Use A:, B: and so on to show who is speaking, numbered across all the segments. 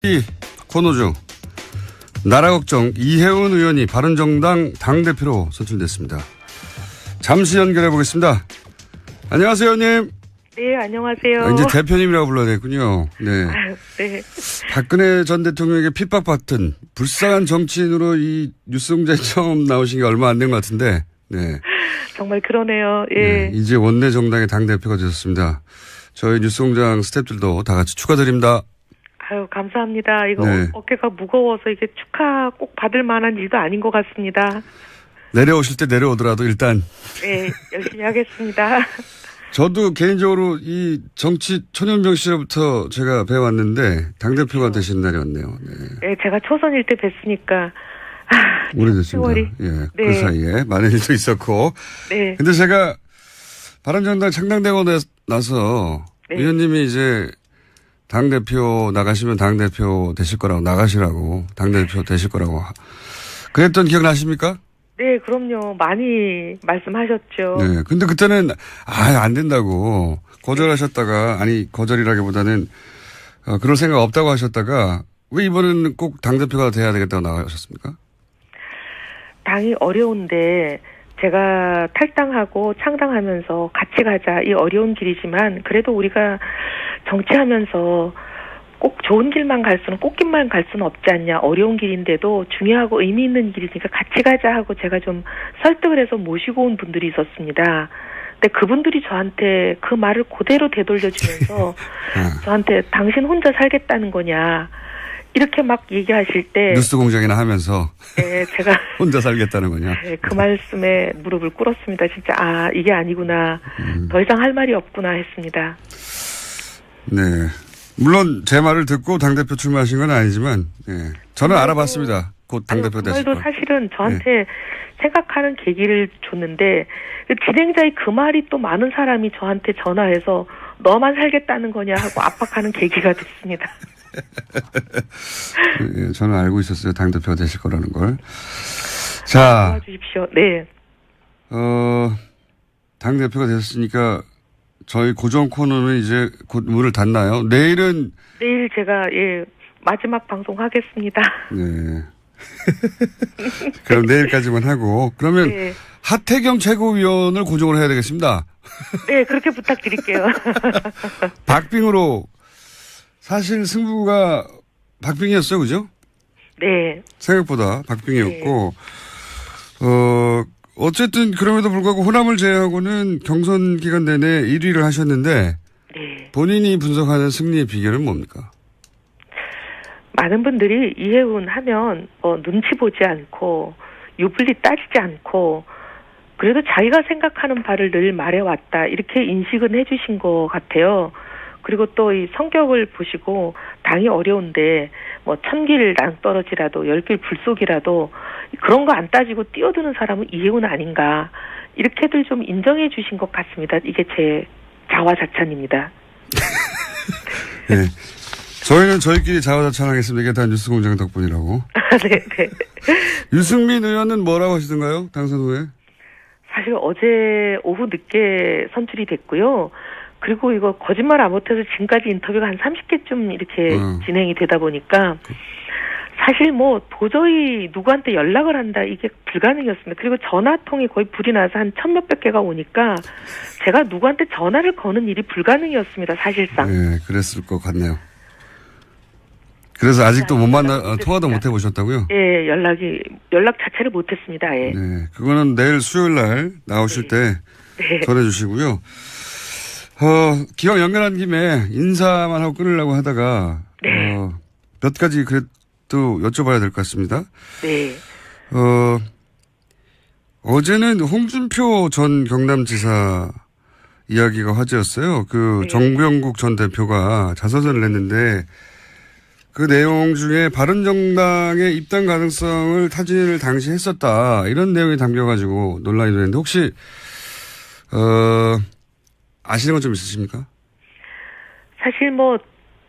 A: 이 코너 중 나라 걱정 이혜훈 의원이 바른정당 당대표로 선출됐습니다. 잠시 연결해 보겠습니다. 안녕하세요, 의원님.
B: 네, 안녕하세요.
A: 이제 대표님이라고 불러야 되겠군요. 네.
B: 네.
A: 박근혜 전 대통령에게 핍박받던 불쌍한 정치인으로 이 뉴스공장에 처음 나오신 게 얼마 안 된 것 같은데, 네.
B: 정말 그러네요. 예.
A: 네, 이제 원내 정당의 당대표가 되셨습니다. 저희 뉴스공장 스태프들도 다 같이 축하드립니다.
B: 아유, 감사합니다. 이거
A: 네.
B: 어깨가 무거워서 이게 축하 꼭 받을 만한 일도 아닌 것 같습니다.
A: 내려오실 때 내려오더라도 일단.
B: 네, 열심히 하겠습니다.
A: 저도 개인적으로 이 정치 초년병 시절부터 제가 배워왔는데 당대표가 되신 날이 왔네요. 네.
B: 네, 제가 초선일 때 뵀으니까.
A: 오래됐습니다.
B: 세월이.
A: 예,
B: 네.
A: 그 사이에 많은 일도 있었고.
B: 네.
A: 근데 제가 바른정당 창당되고 나서
B: 네.
A: 의원님이 이제 당대표 나가시면 당대표 되실 거라고 나가시라고 당대표 되실 거라고 그랬던 기억나십니까?
B: 네, 그럼요. 많이 말씀하셨죠.
A: 네. 근데 그때는 안 된다고 거절하셨다가 아니 거절이라기보다는 그럴 생각 없다고 하셨다가 왜 이번에는 꼭 당대표가 돼야 되겠다고 나가셨습니까?
B: 당이 어려운데 제가 탈당하고 창당하면서 같이 가자. 이 어려운 길이지만 그래도 우리가 정치하면서 꼭 좋은 길만 갈 수는 꽃길만 갈 수는 없지 않냐. 어려운 길인데도 중요하고 의미 있는 길이니까 같이 가자 하고 제가 좀 설득을 해서 모시고 온 분들이 있었습니다. 근데 그분들이 저한테 그 말을 그대로 되돌려주면서 저한테 당신 혼자 살겠다는 거냐. 이렇게 막 얘기하실 때
A: 뉴스 공장이나 하면서
B: 네, 제가
A: 혼자 살겠다는 거냐.
B: 네, 그 말씀에 무릎을 꿇었습니다. 진짜 이게 아니구나. 더 이상 할 말이 없구나 했습니다.
A: 네. 물론 제 말을 듣고 당대표 출마하신 건 아니지만 저는 알아봤습니다. 곧 당대표 되실 거.
B: 그 말도 사실은 저한테 생각하는 계기를 줬는데 진행자의 그 말이 또 많은 사람이 저한테 전화해서 너만 살겠다는 거냐 하고 압박하는 계기가 됐습니다.
A: 예, 저는 알고 있었어요. 당대표가 되실 거라는 걸. 자.
B: 도와주십시오. 네.
A: 당대표가 되셨으니까 저희 고정 코너는 이제 곧 문을 닫나요? 내일
B: 제가 마지막 방송 하겠습니다.
A: 네. 그럼 내일까지만 하고 그러면
B: 네.
A: 하태경 최고위원을 고정을 해야 되겠습니다.
B: 네, 그렇게 부탁드릴게요.
A: 박빙으로 사실 승부가 박빙이었어요, 그죠?
B: 네.
A: 생각보다 박빙이었고 어쨌든 그럼에도 불구하고 호남을 제외하고는 경선 기간 내내 1위를 하셨는데
B: 네.
A: 본인이 분석하는 승리의 비결은 뭡니까?
B: 많은 분들이 이혜훈 하면 눈치 보지 않고 유불리 따지지 않고 그래도 자기가 생각하는 바를 늘 말해왔다 이렇게 인식은 해주신 것 같아요. 그리고 또 이 성격을 보시고 당이 어려운데 뭐 1000길 낭떠러지라도 10길 불속이라도 그런 거 안 따지고 뛰어드는 사람은 이혜훈 아닌가 이렇게들 좀 인정해 주신 것 같습니다. 이게 제 자화자찬입니다.
A: 네. 저희는 저희끼리 자화자찬하겠습니다. 이게 다 뉴스공장 덕분이라고.
B: 네.
A: 유승민 의원은 뭐라고 하시던가요? 당선 후에?
B: 사실 어제 오후 늦게 선출이 됐고요. 그리고 이거 거짓말 안 못해서 지금까지 인터뷰가 한 30개쯤 이렇게 진행이 되다 보니까 사실 뭐 도저히 누구한테 연락을 한다 이게 불가능이었습니다. 그리고 전화통이 거의 불이 나서 한 1000몇백 개가 오니까 제가 누구한테 전화를 거는 일이 불가능이었습니다. 사실상.
A: 네, 그랬을 것 같네요. 그래서 아직도 못 통화도 못 해보셨다고요?
B: 예, 연락 자체를 못했습니다. 예.
A: 네, 그거는 내일 수요일 날 나오실 때 전해주시고요. 기왕 연결한 김에 인사만 하고 끊으려고 하다가 몇 가지 그래도 여쭤봐야 될 것 같습니다.
B: 네.
A: 어제는 홍준표 전 경남지사 이야기가 화제였어요. 정병국 전 대표가 자서전을 냈는데 그 내용 중에 바른정당의 입당 가능성을 타진을 당시 했었다. 이런 내용이 담겨가지고 논란이 되는데 혹시 아시는 건 좀 있으십니까?
B: 사실 뭐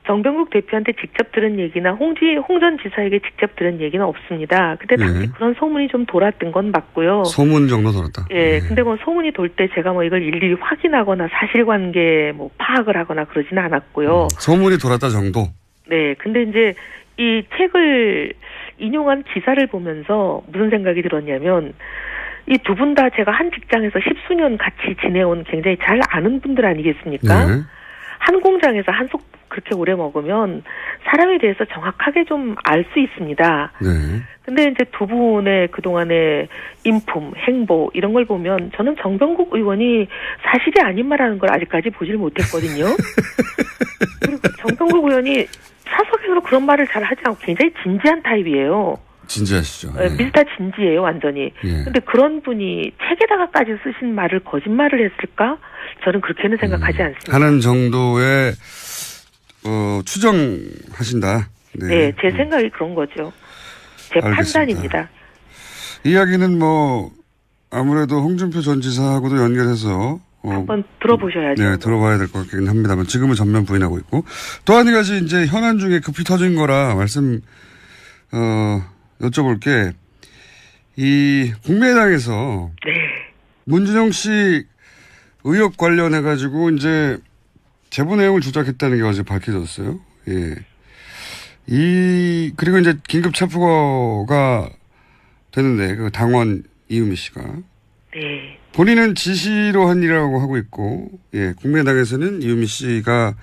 B: 정병국 대표한테 직접 들은 얘기나 홍 전 지사에게 직접 들은 얘기는 없습니다. 근데 당시 그런 소문이 좀 돌았던 건 맞고요.
A: 소문 정도 돌았다.
B: 예, 근데 뭐 소문이 돌 때 제가 뭐 이걸 일일이 확인하거나 사실관계 뭐 파악을 하거나 그러지는 않았고요.
A: 소문이 돌았다 정도.
B: 네, 근데 이제 이 책을 인용한 기사를 보면서 무슨 생각이 들었냐면 이 두 분 다 제가 한 직장에서 10수년 같이 지내온 굉장히 잘 아는 분들 아니겠습니까?
A: 네.
B: 한 공장에서 한속 그렇게 오래 먹으면 사람에 대해서 정확하게 좀 알 수 있습니다.
A: 네.
B: 근데 이제 두 분의 그동안의 인품, 행보 이런 걸 보면 저는 정병국 의원이 사실이 아닌 말하는 걸 아직까지 보질 못했거든요. 그리고 정병국 의원이 사석에서 그런 말을 잘 하지 않고 굉장히 진지한 타입이에요.
A: 진지하시죠.
B: 네. 미스터 진지해요, 완전히.
A: 예.
B: 근데 그런 분이 책에다가까지 쓰신 말을 거짓말을 했을까? 저는 그렇게는 생각하지 않습니다.
A: 하는 정도의 추정하신다.
B: 네, 제 생각이 그런 거죠. 제
A: 알겠습니다.
B: 판단입니다.
A: 이야기는 뭐 아무래도 홍준표 전 지사하고도 연결해서
B: 한번 들어보셔야죠.
A: 네, 들어봐야 될 것 같긴 합니다만 지금은 전면 부인하고 있고 또 한 가지 이제 현안 중에 급히 터진 거라 말씀 여쭤볼게. 이 국민의당에서
B: 네.
A: 문준영 씨 의혹 관련해 가지고 이제 제보 내용을 조작했다는 게 어제 밝혀졌어요. 예. 그리고 이제 긴급 체포가 되는데 그 당원 이유미 씨가
B: 네.
A: 본인은 지시로 한 일이라고 하고 있고, 예, 국민의당에서는 이유미 씨가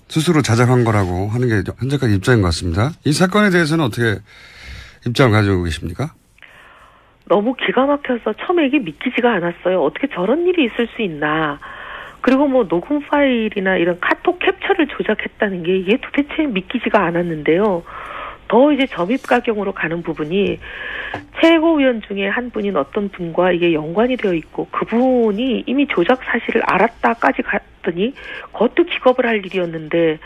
A: 스스로 자작한 거라고 하는 게 현재까지 입장인 것 같습니다. 이 사건에 대해서는 어떻게 입장을 가지고 계십니까?
B: 너무 기가 막혀서 처음에 이게 믿기지가 않았어요. 어떻게 저런 일이 있을 수 있나. 그리고 뭐 녹음 파일이나 이런 카톡 캡처를 조작했다는 게 이게 도대체 믿기지가 않았는데요. 더 이제 점입가경으로 가는 부분이 최고위원 중에 한 분인 어떤 분과 이게 연관이 되어 있고 그분이 이미 조작 사실을 알았다까지 갔더니 그것도 기겁을 할 일이었는데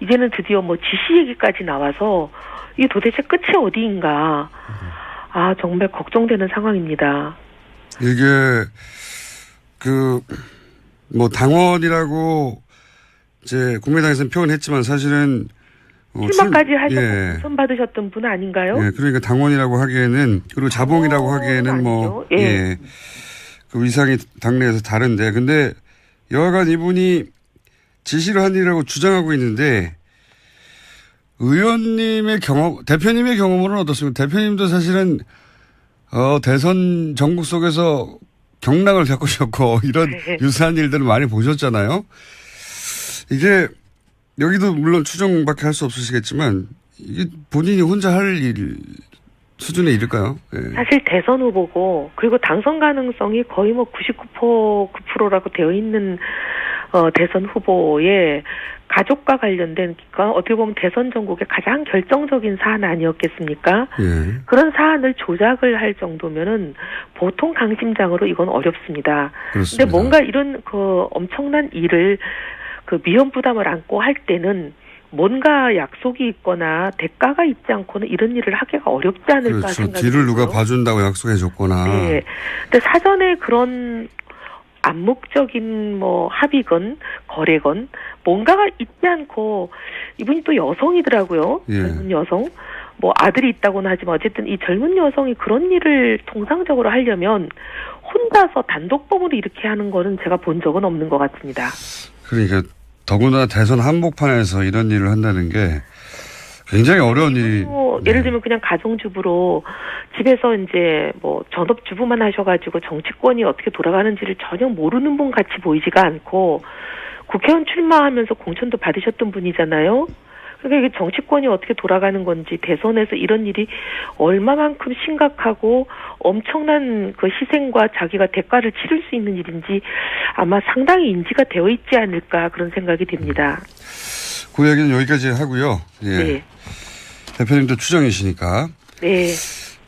B: 이제는 드디어 뭐 지시 얘기까지 나와서 이게 도대체 끝이 어디인가. 아, 정말 걱정되는 상황입니다.
A: 이게 뭐 당원이라고 이제 국민의당에서는 표현했지만 사실은
B: 출마까지 하셨고
A: 예.
B: 당선 받으셨던 분 아닌가요?
A: 예, 그러니까 당원이라고 하기에는 그리고 자봉이라고 하기에는 뭐
B: 아니죠. 예.
A: 예. 그 위상이 당내에서 다른데 근데 여하간 이분이 지시를 한 일이라고 주장하고 있는데 의원님의 대표님의 경험은 어떻습니까? 대표님도 사실은 대선 전국 속에서 경락을 겪으셨고 이런 유사한 일들을 많이 보셨잖아요. 이게 여기도 물론 추정밖에 할 수 없으시겠지만 이게 본인이 혼자 할 일 수준에 이를까요? 예.
B: 사실 대선 후보고 그리고 당선 가능성이 거의 뭐 99%라고 되어 있는 대선 후보의 가족과 관련된 그러니까 어떻게 보면 대선 전국의 가장 결정적인 사안 아니었겠습니까?
A: 예.
B: 그런 사안을 조작을 할 정도면은 보통 강심장으로 이건 어렵습니다.
A: 그렇습니다.
B: 근데 뭔가 이런 엄청난 일을 위험 부담을 안고 할 때는 뭔가 약속이 있거나 대가가 있지 않고는 이런 일을 하기가 어렵지 않을까
A: 그렇죠.
B: 생각이
A: 뒤를 누가
B: 들고요.
A: 봐준다고 약속해 줬거나.
B: 네. 근데 사전에 그런 암묵적인 합의건 거래건 뭔가가 있지 않고 이분이 또 여성이더라고요.
A: 예.
B: 젊은 여성. 아들이 있다고는 하지만 어쨌든 이 젊은 여성이 그런 일을 통상적으로 하려면 혼자서 단독범으로 이렇게 하는 거는 제가 본 적은 없는 것 같습니다.
A: 그러니까 더구나 대선 한복판에서 이런 일을 한다는 게 굉장히 어려운 일이.
B: 예를 들면 그냥 가정주부로 집에서 이제 전업주부만 하셔가지고 정치권이 어떻게 돌아가는지를 전혀 모르는 분 같이 보이지가 않고 국회의원 출마하면서 공천도 받으셨던 분이잖아요. 그러니까 이게 정치권이 어떻게 돌아가는 건지 대선에서 이런 일이 얼마만큼 심각하고 엄청난 그 희생과 자기가 대가를 치를 수 있는 일인지 아마 상당히 인지가 되어 있지 않을까 그런 생각이 듭니다.
A: 그 얘기는 여기까지 하고요. 예.
B: 네.
A: 대표님도 추정이시니까.
B: 네.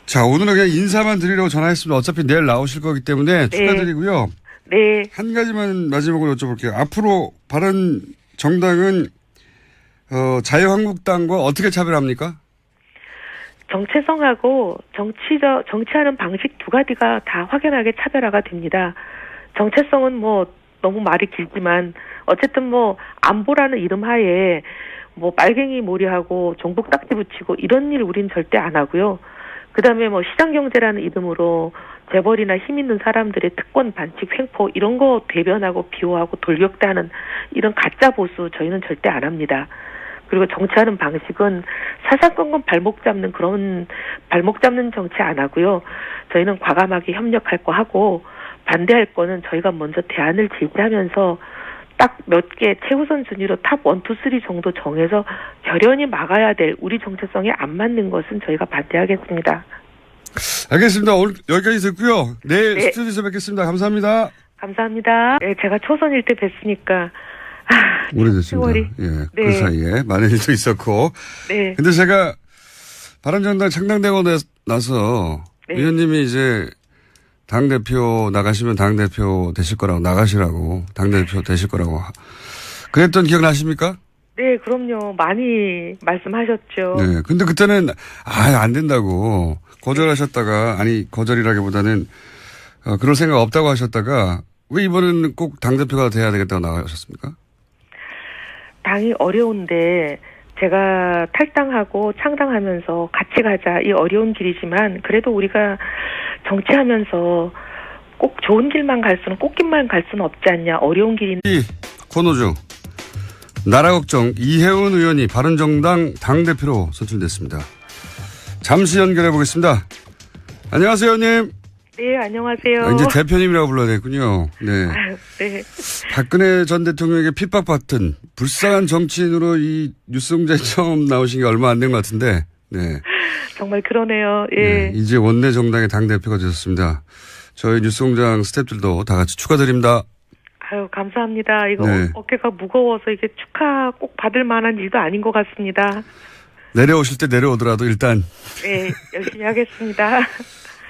A: 자, 오늘은 그냥 인사만 드리려고 전화했습니다. 어차피 내일 나오실 거기 때문에 축하드리고요.
B: 네.
A: 한 가지만 마지막으로 여쭤볼게요. 앞으로 바른 정당은 자유한국당과 어떻게 차별합니까?
B: 정체성하고 정치하는 방식 두 가지가 다 확연하게 차별화가 됩니다. 정체성은 너무 말이 길지만 어쨌든 안보라는 이름 하에 빨갱이 몰이하고 종북 딱지 붙이고 이런 일 우린 절대 안 하고요. 그다음에 시장경제라는 이름으로 재벌이나 힘 있는 사람들의 특권 반칙 횡포 이런 거 대변하고 비호하고 돌격대하는 이런 가짜 보수 저희는 절대 안 합니다. 그리고 정치하는 방식은 사사건건 발목 잡는 그런 발목 잡는 정치 안 하고요. 저희는 과감하게 협력할 거 하고 반대할 거는 저희가 먼저 대안을 제기하면서 딱 몇 개 최우선 순위로 탑 1, 2, 3 정도 정해서 결연히 막아야 될 우리 정체성에 안 맞는 것은 저희가 반대하겠습니다.
A: 알겠습니다. 오늘 여기까지 듣고요. 내일
B: 네.
A: 스튜디오에서 뵙겠습니다. 감사합니다.
B: 감사합니다. 네, 제가 초선일 때 뵀으니까
A: 오래됐습니다.
B: 세월이.
A: 예, 그
B: 네.
A: 사이에 많은 일도 있었고.
B: 네.
A: 근데 제가 바른정당 창당되고 나서
B: 네.
A: 의원님이 이제 당대표 나가시면 당대표 되실 거라고 나가시라고 당대표 되실 거라고 그랬던 기억나십니까?
B: 네, 그럼요. 많이 말씀하셨죠.
A: 네. 근데 그때는 안 된다고 거절하셨다가 아니 거절이라기보다는 그럴 생각 없다고 하셨다가 왜 이번에는 꼭 당대표가 돼야 되겠다고 나가셨습니까?
B: 당이 어려운데 제가 탈당하고 창당하면서 같이 가자. 이 어려운 길이지만 그래도 우리가 정치하면서 꼭 좋은 길만 갈 수는 꽃길만 갈 수는 없지 않냐. 어려운 길인데.
A: 이 코너죠. 나라 걱정 이혜훈 의원이 바른정당 당대표로 선출됐습니다. 잠시 연결해 보겠습니다. 안녕하세요, 의원님.
B: 네, 안녕하세요.
A: 이제 대표님이라고 불러야 되겠군요. 네.
B: 네.
A: 박근혜 전 대통령에게 핍박받던 불쌍한 정치인으로 이 뉴스공장에 처음 나오신 게 얼마 안 된 것 같은데, 네.
B: 정말 그러네요. 예.
A: 네, 이제 원내 정당의 당대표가 되셨습니다. 저희 뉴스공장 스태프들도 다 같이 축하드립니다.
B: 아유, 감사합니다. 이거
A: 네.
B: 어깨가 무거워서 이게 축하 꼭 받을 만한 일도 아닌 것 같습니다.
A: 내려오실 때 내려오더라도 일단.
B: 네, 열심히 하겠습니다.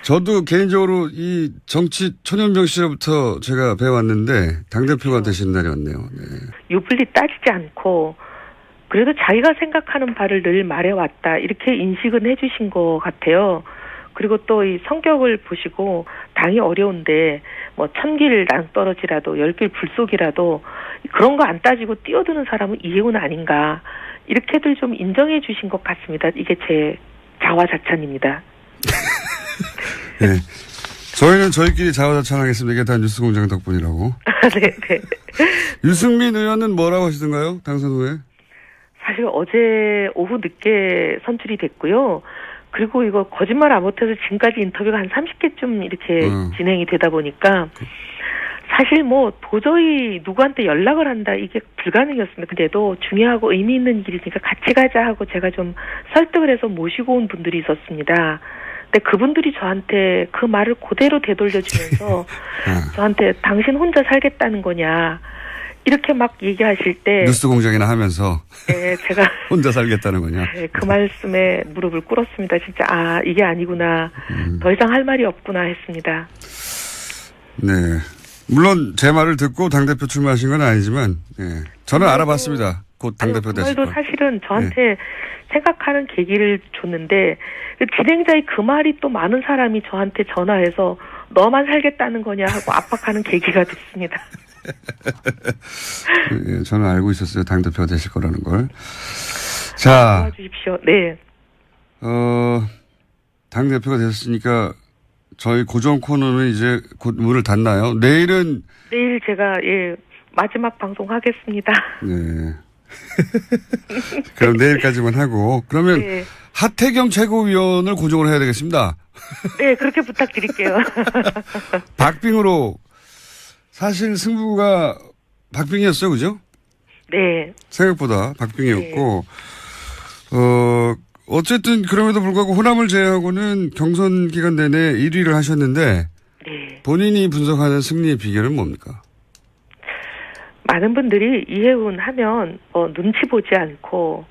A: 저도 개인적으로 이 정치 초년병 시절부터 제가 배워왔는데 당대표가 되신 날이 왔네요. 네.
B: 유불리 따지지 않고 그래도 자기가 생각하는 바를 늘 말해왔다. 이렇게 인식은 해주신 것 같아요. 그리고 또 이 성격을 보시고 당이 어려운데 뭐 1000길 낭떠러지라도 10길 불속이라도 그런 거 안 따지고 뛰어드는 사람은 이혜훈 아닌가. 이렇게들 좀 인정해 주신 것 같습니다. 이게 제 자화자찬입니다.
A: 네. 저희는 저희끼리 자화자찬하겠습니다. 이게 다 뉴스공장 덕분이라고.
B: 네, 네.
A: 유승민 의원은 뭐라고 하시던가요? 당선 후에?
B: 사실 어제 오후 늦게 선출이 됐고요. 그리고 이거 거짓말 안 못해서 지금까지 인터뷰가 한 30개쯤 이렇게 진행이 되다 보니까 사실 뭐 도저히 누구한테 연락을 한다 이게 불가능이었습니다. 근데도 중요하고 의미 있는 길이니까 같이 가자 하고 제가 좀 설득을 해서 모시고 온 분들이 있었습니다. 근데 그분들이 저한테 그 말을 그대로 되돌려주면서 저한테 당신 혼자 살겠다는 거냐 이렇게 막 얘기하실 때
A: 뉴스공장이나 하면서
B: 네, 제가
A: 혼자 살겠다는 거냐.
B: 네, 그 말씀에 무릎을 꿇었습니다. 진짜 이게 아니구나. 더 이상 할 말이 없구나 했습니다.
A: 네. 물론 제 말을 듣고 당대표 출마하신 건 아니지만 저는 알아봤습니다. 곧 당대표 되실
B: 그
A: 거.
B: 말도 사실은 저한테 생각하는 계기를 줬는데 그 진행자의 그 말이 또 많은 사람이 저한테 전화해서 너만 살겠다는 거냐 하고 압박하는 계기가 됐습니다.
A: 예, 저는 알고 있었어요. 당대표가 되실 거라는 걸. 자.
B: 도와주십시오. 네.
A: 당대표가 되셨으니까 저희 고정 코너는 이제 곧 문을 닫나요? 내일
B: 제가 마지막 방송 하겠습니다.
A: 네. 그럼 내일까지만 하고 그러면
B: 네.
A: 하태경 최고위원을 고정을 해야 되겠습니다.
B: 네, 그렇게 부탁드릴게요.
A: 박빙으로 사실 승부가 박빙이었어요, 그죠?
B: 네.
A: 생각보다 박빙이었고 어쨌든 그럼에도 불구하고 호남을 제외하고는 경선 기간 내내 1위를 하셨는데
B: 네.
A: 본인이 분석하는 승리의 비결은 뭡니까?
B: 많은 분들이 이혜훈 하면 눈치 보지 않고